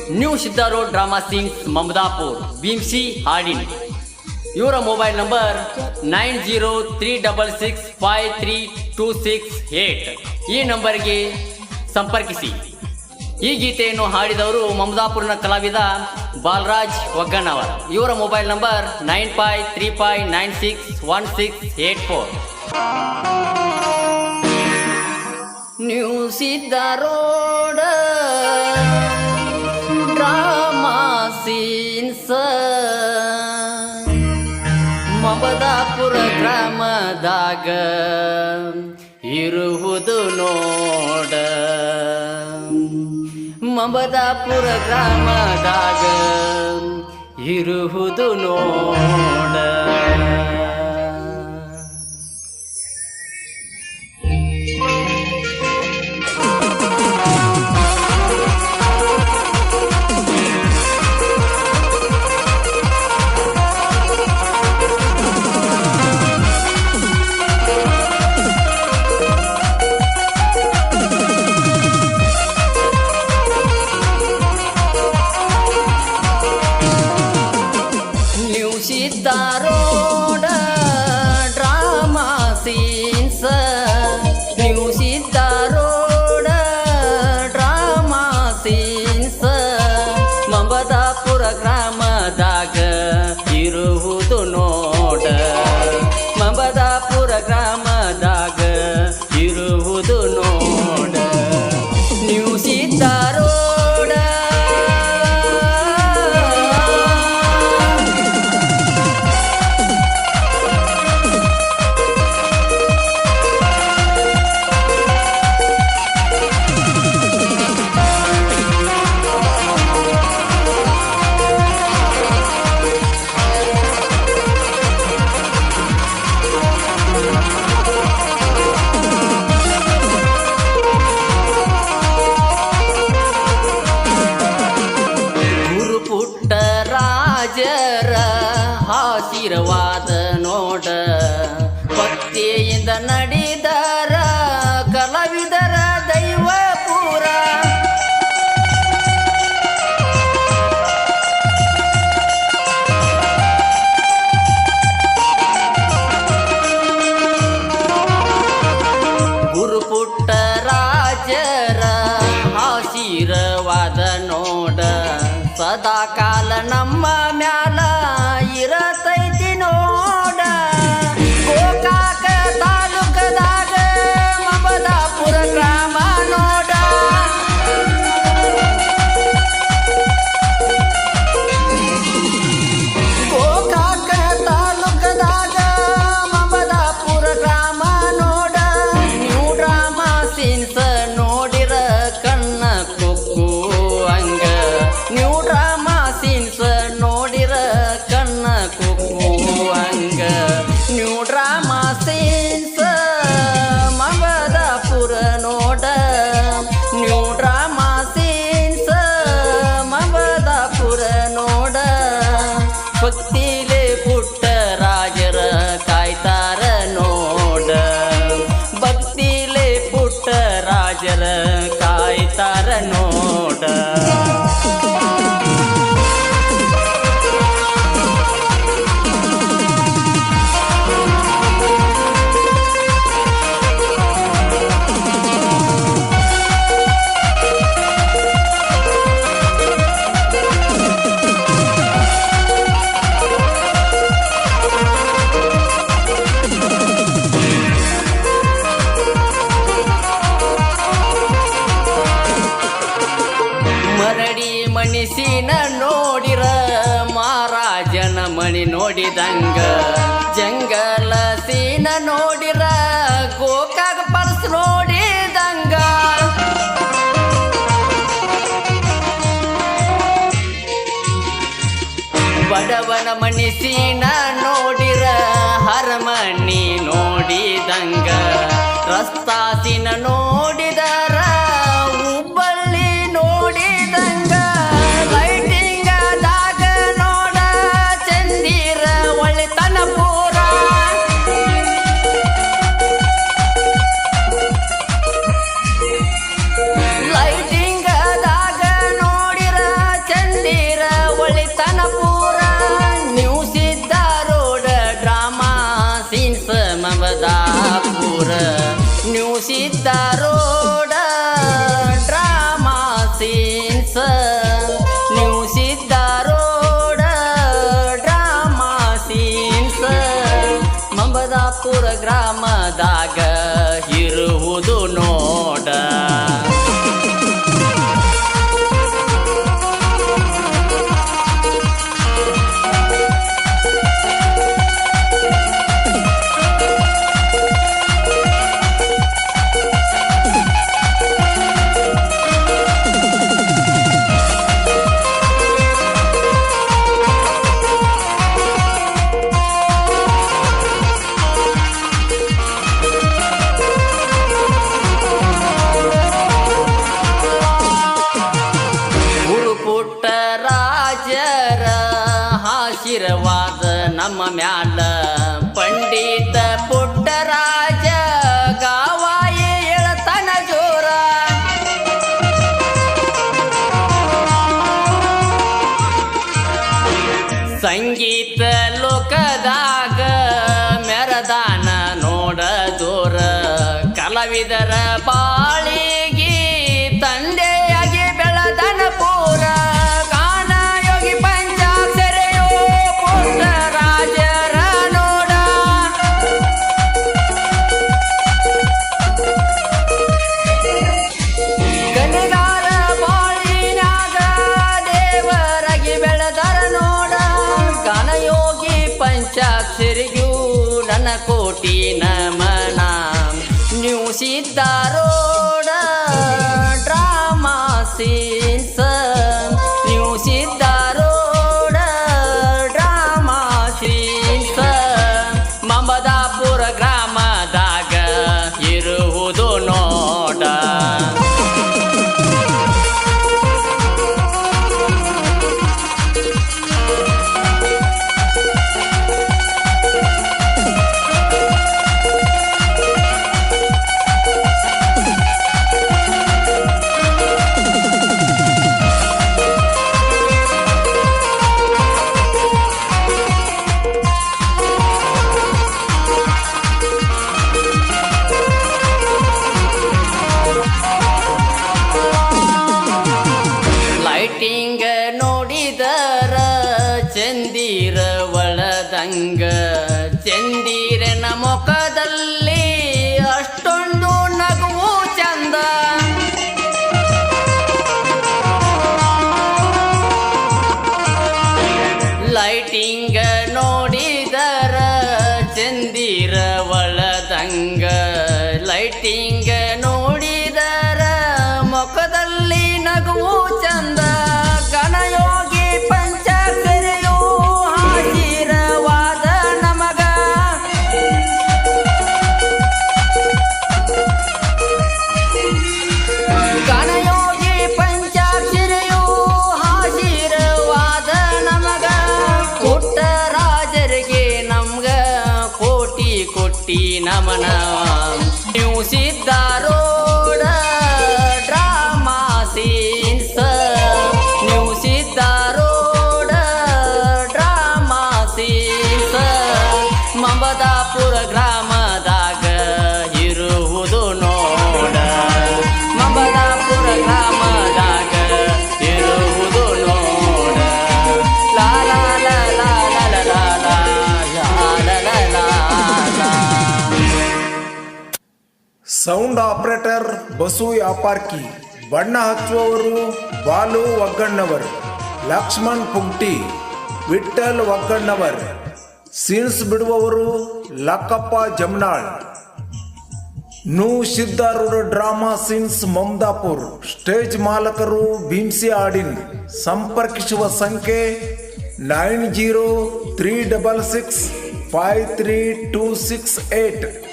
New Siddharudha drama scenes Mamadapur Bhimsi Hadin. ಇವರ mobile number 9036653268. ಈ ನಂಬರ್ಗೆ ಸಂಪರ್ಕಿಸಿ. ಈ ಗೀತೆಯನ್ನು ಹಾಡಿದವರು ಮಮದಾಪುರ್ನ ಕಲಾವಿದ ಬಾಲರಾಜ್ ಒಗ್ಗಣ್ಣವರ್. ಇವರ mobile number 9535961684. New Siddharudha drama scenes Mamadapura ಗ್ರಾಮದಾಗ ಇರುವುದು ನೋಡ. ಮಮದಾಪುರ ಗ್ರಾಮದಾಗ ಇರುವುದು ನೋಡ. ಸಿದ್ಧ road drama scenes new Siddharudha drama scenes Mamadapura ಗ್ರಾಮದಾಗ ಇರುವುದು ನೋಡ. ಮಮದಾಪುರ ಗ್ರಾಮದಾಗ ಇರುವುದು ನೋಡ. ನ್ಯೂ ಸಿದ್ಧ ರೋಡ್ ರಾಜರ ಆಶೀರ್ವಾದ ನೋಡ. ಭಕ್ತಿಯಿಂದ ನಡೆದರ ಕಲಾವಿದರ ದೈವ ಪೂರ. ಗುರುಪುಟ್ಟ ರಾಜರ ಆಶೀರ್ವಾದ ನೋಡ. ಸದಾ ಕಾಲ ನಮ್ಮ ಮ್ಯಾಲ ಇರತೈತಿ ನೋಡ. ಗೋಕಾಕ ತಾಲೂಕದಾಗ ಮಮದಾಪುರ ಗ್ರಾಮ ನೋಡ. ಗೋಕಾಕ ತಾಲೂಕದಾಗ ಮಮದಾಪುರ ಗ್ರಾಮ ನೋಡ. ನ್ಯೂ ಡ್ರಾಮಾ ಸೀನ್ಸ್ ನೋಡಿರ ಕಣ್ಣ ಕುಕ್ಕು ಹಂಗ. ನ್ಯೂ ಡ್ರಾಮಾ ಸೀನ್ಸ್ ನೋಡಿರ ಕಣ್ಣ ಕುಕ್ಕು ಹಂಗ. ನ್ಯೂ ಡ್ರಾಮಾ ಸೀನ್ಸ್ ಮಮದಾಪುರ ನೋಡ. ನ್ಯೂ ಡ್ರಾಮಾ ಸೀನ್ಸ್ ಮಮದಾಪುರ ನೋಡ. ಭಕ್ತಿಲೆ ಪುಟ್ಟ ರಾಜರ ಕಾಯ್ತಾರ ನೋಡ. ಭಕ್ತಿಲೆ ಪುಟ್ಟ ರಾಜರ ಕಾಯ್ತಾರ ನೋಡ. ಮರಡಿ ಮಣಿಸಿನ ನೋಡಿರ ಮಹಾರಾಜನ ಮಣಿ ನೋಡಿದಂಗ. ಜಂಗಲ ಸೀನ ನೋಡಿರ ಗೋಕಾಕ ಪರ್ಸ್ ನೋಡಿದಂಗ. ಬಡವನ ಮಣಿಸಿನ ನೋಡಿರ ಹರಮಣಿ ನೋಡಿದಂಗ. ರಸ್ತಾಸಿನ ನೋಡಿದರ ಹುಬ್ಬಳ್ಳಿ ನೋಡಿದಂಗ. ಲೈಟಿಂಗದಾಗ ನೋಡ ಚಂದಿರ ಒಳ್ಳೆತನ ಪೂರ. ಲೈಟಿಂಗದಾಗ ನೋಡಿರ ಸಿದ್ದಾರೂಢ ಡ್ರಾಮಾ ಸೀನ್ಸ್ ನೀವು ಸಿದ್ದಾರೂಢ ಡ್ರಾಮಾ ಸೀನ್ಸ್ ಮಮದಾಪುರ ಗ್ರಾಮದಾಗ ಇರುವುದು ನೋಡ. ರಾಜರ ಆಶೀರ್ವಾದ ನಮ್ಮ ಮ್ಯಾಲ ಪಂಡಿತ ಪುಟ್ಟರಾಜ ಗಾವಾಯಿ ಎಳತನ ಜೋರ. ಸಂಗೀತ ಲೋಕದಾಗ ಮೆರದಾನ ನೋಡ ದೂರ ಕಲಾವಿದರ ಬಾಳಿಗೆ ತಂದೆಯಾಗಿ ಬೆಳದನ ಪೂರ. ಪಂಚಾಕ್ಷರಿಗೂ ನನ್ನ ಕೋಟಿ ನಮನ. ನೀವು ಸಿದ್ದಾರೂಢ ಡ್ರಾಮಾ ಸೀನ್ಸ್ ನೀವು ಸಿದ್ದಾರೂಢ ಡ್ರಾಮಾ ಸೀನ್ಸ್ ಮಮದಾಪುರ ಗ್ರಾಮದಾಗ ಇರುವುದು ನೋಡ. ಲೈಟಿಂಗ್ ನೋಡಿದರ ಚಂದಿರ ಒಳದಂಗ ಚಂದಿರನ ಮುಖದಲ್ಲಿ ಅಷ್ಟೊಂದು ನಗುವು ಚಂದ. ಲೈಟಿಂಗ್ ನೋಡಿದರ ಚಂದಿರ ಒಳದಂಗ ಲೈಟಿಂಗ್ ನೋಡಿದರ ಮುಖದಲ್ಲಿ ನಗುವು ಚಂದ. ಗಣಯೋಗಿ ಪಂಚಾಕ್ಷರಿಯು ಆಶೀರ್ವಾದ ನಮಗ. ಗಣಯೋಗಿ ಪಂಚಾಕ್ಷರಿಯು ಆಶೀರ್ವಾದ ನಮಗ. ಪುಟ್ಟರಾಜರಿಗೆ ನಮ್ಗ ಕೋಟಿ ಕೋಟಿ ನಮನ. ನೀವು ಸಿದ್ದಾರೂಢ ಡ್ರಾಮಾ ಸೀನ್ಸ್ ನೀವು ಸಿದ್ದಾರೂಢ ಡ್ರಾಮಾ ಸೀನ್ಸ್ ಮಮದಾಪುರ ಗ್ರಾಮದಾಗ ಇರುವುದು ನೋಡ. ಮಮದಾಪುರ ಗ್ರಾಮದಾಗ ಇರುವುದು ನೋಡ. ಲಾ ಲಾ ಲಾ ಲಾ ಲಾ ಲಾ ಲಾ ಲಾ ಲಾ ಲಾ ಲಾ. ಸೌಂಡ್ ಆಪರೇಟರ್ ಬಸು ಯಾಪಾರ್ಕಿ, ಬಣ್ಣ ಹಚ್ಚುವವರು ಬಾಲು ಒಗ್ಗಣ್ಣವರ್, ಲಕ್ಷ್ಮಣ್ ಪುಗ್ಟಿ, ವಿಠ್ಠಲ್ ಒಗ್ಗಣ್ಣವರ್, ಸೀನ್ಸ್ ಬಿಡುವವರು ಲಕ್ಕಪ್ಪ ಜಮ್ನಾಳ್. ನು Siddharudha drama scenes Mamadapur, stage ಮಾಲಕರು ಭೀಮ್ಸಿ ಆಡಿನ್. ಸಂಪರ್ಕಿಸುವ ಸಂಖ್ಯೆ 9036653268.